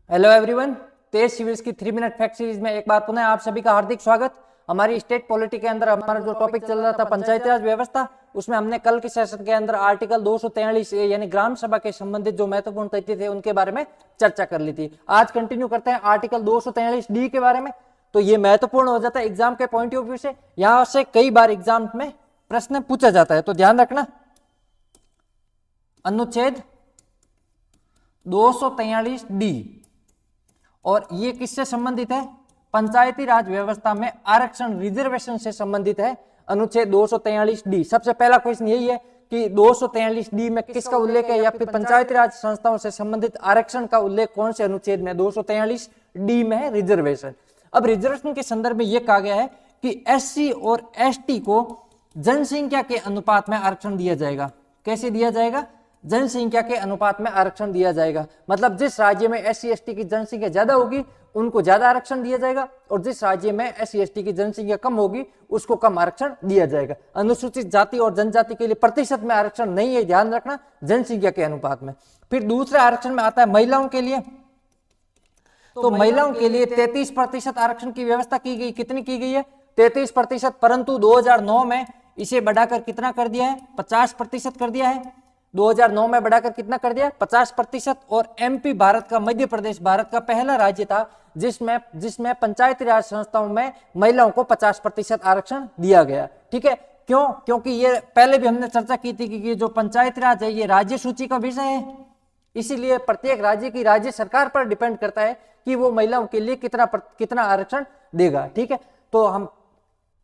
Hello everyone, तेज civils की 3 minute fact series में एक बार पुनः आप सभी का हार्दिक स्वागत। हमारी स्टेट पॉलिटी के अंदर हमारा जो टॉपिक चल रहा था पंचायती राज व्यवस्था, उसमें हमने कल के सेशन के अंदर आर्टिकल 243 यानी ग्राम सभा के संबंधित जो महत्वपूर्ण तथ्य थे उनके बारे में चर्चा कर ली थी। आज कंटिन्यू करते हैं आर्टिकल 243D के बारे में। तो ये महत्वपूर्ण हो जाता है एग्जाम के पॉइंट ऑफ व्यू से। यहाँ से कई बार एग्जाम में प्रश्न पूछा जाता है, तो ध्यान रखना। अनुच्छेद 243D, और ये किससे संबंधित है? पंचायती राज व्यवस्था में आरक्षण रिजर्वेशन से संबंधित है अनुच्छेद 243D। सबसे पहला क्वेश्चन यही है कि 243D में किसका उल्लेख है, या फिर पंचायती राज संस्थाओं से संबंधित आरक्षण का उल्लेख कौन से अनुच्छेद में? 243D में है रिजर्वेशन। अब रिजर्वेशन के संदर्भ में यह कहा गया है कि एससी और एसटी को जनसंख्या के अनुपात में आरक्षण दिया जाएगा। कैसे दिया जाएगा? जनसंख्या के अनुपात में आरक्षण दिया जाएगा। मतलब जिस राज्य में एससी एसटी की जनसंख्या ज्यादा होगी उनको ज्यादा आरक्षण दिया जाएगा, और जिस राज्य में एससी एसटी की जनसंख्या कम होगी उसको कम आरक्षण दिया जाएगा। अनुसूचित जाति और जनजाति के लिए प्रतिशत में आरक्षण नहीं है, ध्यान रखना, जनसंख्या के अनुपात में। फिर दूसरे आरक्षण में आता है महिलाओं के लिए। तो महिलाओं के लिए 33% आरक्षण की व्यवस्था की गई। कितनी की गई है? 33%। परंतु 2009 में इसे बढ़ाकर कितना कर दिया है? 50% कर दिया है। 2009 में बढ़ाकर कितना कर दिया? 50%। और एमपी भारत का, मध्य प्रदेश भारत का पहला राज्य था जिसमें पंचायती राज संस्थाओं में महिलाओं को 50% आरक्षण दिया गया। ठीक है, क्यों? क्योंकि ये पहले भी हमने चर्चा की थी कि जो पंचायती राज है ये राज्य सूची का विषय है, इसीलिए प्रत्येक राज्य की राज्य सरकार पर डिपेंड करता है कि वो महिलाओं के लिए कितना आरक्षण देगा। ठीक है, तो हम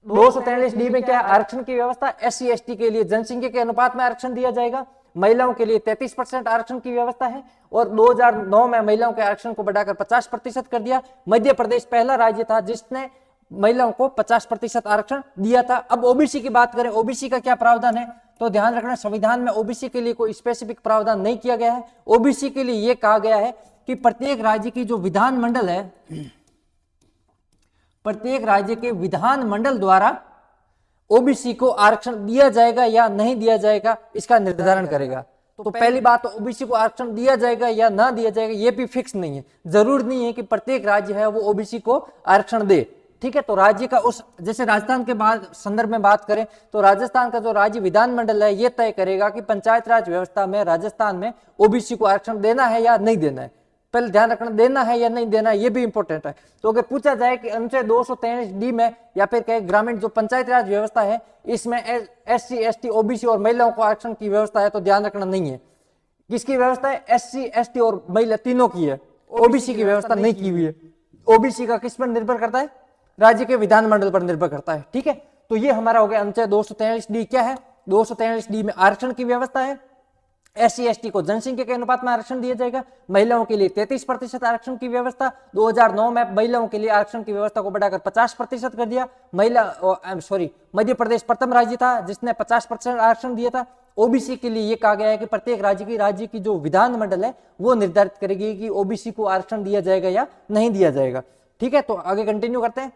243D में क्या आरक्षण की व्यवस्था? एससी एसटी के लिए जनसंख्या के अनुपात में आरक्षण दिया जाएगा। महिलाओं के लिए 33% आरक्षण की व्यवस्था है, और 2009 में महिलाओं के आरक्षण को बढ़ाकर 50% कर दिया। मध्य प्रदेश पहला राज्य था जिसने महिलाओं को 50% आरक्षण दिया था। अब ओबीसी की बात करें, ओबीसी का क्या प्रावधान है? तो ध्यान रखना, संविधान में ओबीसी के लिए कोई स्पेसिफिक प्रावधान नहीं किया गया है। ओबीसी के लिए यह कहा गया है कि प्रत्येक राज्य की जो विधानमंडल है, प्रत्येक राज्य के विधानमंडल द्वारा ओबीसी को आरक्षण दिया जाएगा या नहीं दिया जाएगा इसका निर्धारण करेगा। तो पहली बात, तो ओबीसी को आरक्षण दिया जाएगा या ना दिया जाएगा ये भी फिक्स नहीं है। जरूर नहीं है कि प्रत्येक राज्य है वो ओबीसी को आरक्षण दे। ठीक है, तो राज्य का उस, जैसे राजस्थान के बाद संदर्भ में बात करें तो राजस्थान का जो राज्य विधानमंडल है ये तय करेगा कि पंचायत राज व्यवस्था में राजस्थान में ओबीसी को आरक्षण देना है या नहीं देना है। पहले ध्यान रखना, देना है या नहीं देना है ये भी इंपॉर्टेंट है। तो अगर पूछा जाए कि अनुच्छेद 243D में, या फिर कहे ग्रामीण जो पंचायती राज व्यवस्था है इसमें एससी एसटी ओबीसी और महिलाओं को आरक्षण की व्यवस्था है, तो ध्यान रखना नहीं है। किसकी व्यवस्था है? एससी एसटी और महिला तीनों की है, ओबीसी की व्यवस्था नहीं की हुई है। ओबीसी का किस पर निर्भर करता है? राज्य के विधानमंडल पर निर्भर करता है। ठीक है, तो ये हमारा हो गया अनुच्छेद 243D। क्या है? 243D में आरक्षण की व्यवस्था है। एससी एसटी को जनसंख्या के अनुपात में आरक्षण दिया जाएगा। महिलाओं के लिए 33% आरक्षण की व्यवस्था। 2009 में महिलाओं के लिए आरक्षण की व्यवस्था को बढ़ाकर 50% कर दिया। मध्य प्रदेश प्रथम राज्य था जिसने 50% आरक्षण दिया था। ओबीसी के लिए यह कहा गया है कि प्रत्येक राज्य की जो विधानमंडल है वो निर्धारित करेगी कि ओबीसी को आरक्षण दिया जाएगा या नहीं दिया जाएगा। ठीक है, तो आगे कंटिन्यू करते हैं।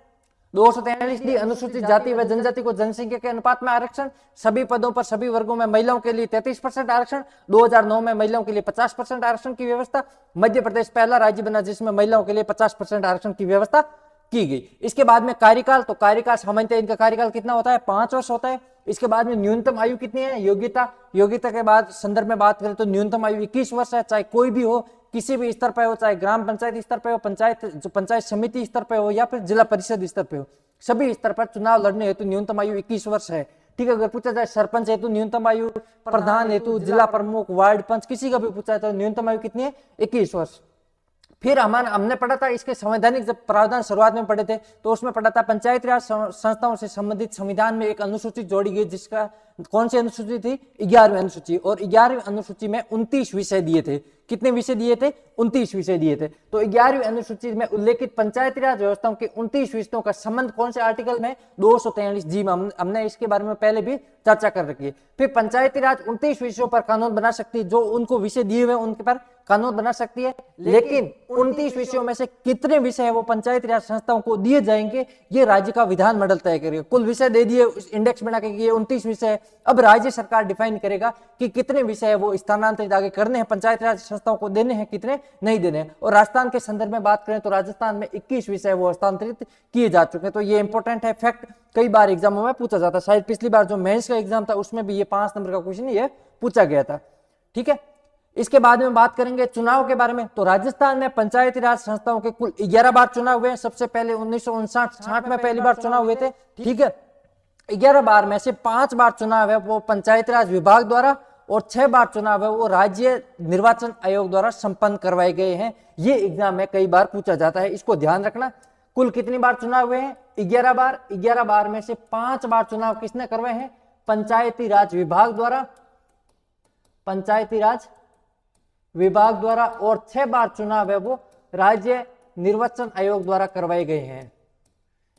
243D, अनुसूचित जाति व जनजाति को जनसंख्या के अनुपात में आरक्षण। सभी पदों पर सभी वर्गों में महिलाओं के लिए 33% आरक्षण। 2009 में महिलाओं के लिए 50% आरक्षण की व्यवस्था। मध्य प्रदेश पहला राज्य बना जिसमें महिलाओं के लिए 50% आरक्षण की व्यवस्था की गई। इसके बाद में कार्यकाल, तो कार्यकाल सामान्यतः इनका कार्यकाल कितना होता है? 5 वर्ष होता है। इसके बाद में न्यूनतम आयु कितनी है? योग्यता के बाद संदर्भ में बात करें तो न्यूनतम आयु 21 वर्ष है। चाहे कोई भी हो, किसी भी स्तर पर हो, चाहे ग्राम पंचायत स्तर पर हो, पंचायत समिति स्तर पर हो, या फिर जिला परिषद स्तर पर हो, सभी स्तर पर चुनाव लड़ने हेतु न्यूनतम आयु 21 वर्ष है। ठीक है, अगर पूछा जाए सरपंच हेतु न्यूनतम आयु, प्रधान हेतु, जिला प्रमुख, वार्ड पंच, किसी का भी पूछा जाए तो न्यूनतम आयु कितनी है? 21 वर्ष। फिर हमने पढ़ा था इसके संवैधानिक जब प्रावधान शुरुआत में पढ़े थे तो उसमें पढ़ा था पंचायती राज संस्थाओं से संबंधित संविधान में एक अनुसूची जोड़ी गई, जिसका कौन सी अनुसूची थी? 11वीं अनुसूची। और 11वीं अनुसूची में 29 विषय दिए थे। कितने विषय दिए थे? 29 विषय दिए थे। तो 11वीं अनुसूची में उल्लेखित पंचायती राज व्यवस्थाओं के 29 विषयों का संबंध कौन से आर्टिकल में? 243G में। हमने इसके बारे में पहले भी चर्चा कर रखी है। फिर पंचायती राज 29 विषयों पर कानून बना सकती है, जो उनको विषय दिए हुए उनके पर कानून बना सकती है, लेकिन 29 विषयों में से कितने विषय है वो पंचायती राज संस्थाओं को दिए जाएंगे ये राज्य का विधानमंडल तय करेगा। कुल विषय दे दिए इंडेक्स बना के ये 29 विषय है, अब राज्य सरकार डिफाइन करेगा कि कितने विषय है वो स्थानांतरित आगे करने हैं, पंचायती राज संस्थाओं को देने हैं, कितने नहीं देने हैं। और राजस्थान के संदर्भ में बात करें तो राजस्थान में 21 विषय वो हस्तांतरित किए जा चुके हैं। तो ये इंपॉर्टेंट है फैक्ट, कई बार एग्जामों में पूछा जाता है, शायद पिछली बार जो मेंस का एग्जाम था उसमें भी ये 5 नंबर का क्वेश्चन ये पूछा गया था। ठीक है, इसके बाद में बात करेंगे चुनाव के बारे में। तो राजस्थान में पंचायती राज संस्थाओं के कुल 11 बार चुनाव हुए हैं। सबसे पहले 1959 में पहली बार चुनाव हुए थे। ठीक है, 11 बार में से 5 बार चुनाव है वो पंचायती राज विभाग द्वारा और 6 बार चुनाव है वो राज्य निर्वाचन आयोग द्वारा संपन्न करवाए गए हैं। ये एग्जाम में कई बार पूछा जाता है, इसको ध्यान रखना। कुल कितनी बार चुनाव हुए हैं? 11 बार। 11 बार में से 5 बार चुनाव किसने करवाए हैं? पंचायती राज विभाग द्वारा, पंचायती राज विभाग द्वारा, और 6 बार चुनाव है वो राज्य निर्वाचन आयोग द्वारा करवाए गए हैं।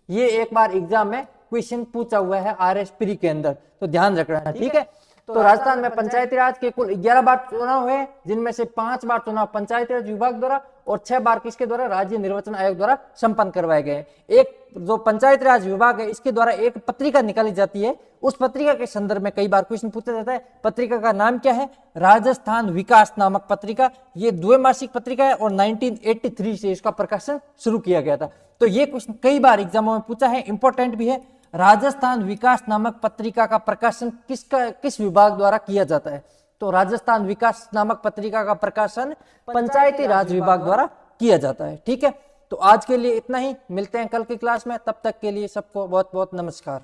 ये एक बार एग्जाम में क्वेश्चन पूछा हुआ है RS प्री के अंदर, तो ध्यान रखना। ठीक है, तो राजस्थान में पंचायती राज के कुल 11 बार चुनाव हुए, जिनमें से 5 बार चुनाव पंचायती राज विभाग द्वारा और 6 बार किसके द्वारा? राज्य निर्वाचन आयोग द्वारा संपन्न करवाए गए। एक जो पंचायती राज विभाग है इसके द्वारा एक पत्रिका निकाली जाती है, उस पत्रिका के संदर्भ में कई बार क्वेश्चन पूछा जाता है। पत्रिका का नाम क्या है? राजस्थान विकास नामक पत्रिका। ये द्विमासिक पत्रिका है और 1983 से इसका प्रकाशन शुरू किया गया था। तो ये क्वेश्चन कई बार एग्जामों में पूछा है, इंपॉर्टेंट भी है। राजस्थान विकास नामक पत्रिका का प्रकाशन किस विभाग द्वारा किया जाता है? तो राजस्थान विकास नामक पत्रिका का प्रकाशन पंचायती राज विभाग द्वारा किया जाता है। ठीक है, तो आज के लिए इतना ही, मिलते हैं कल की क्लास में, तब तक के लिए सबको बहुत बहुत नमस्कार।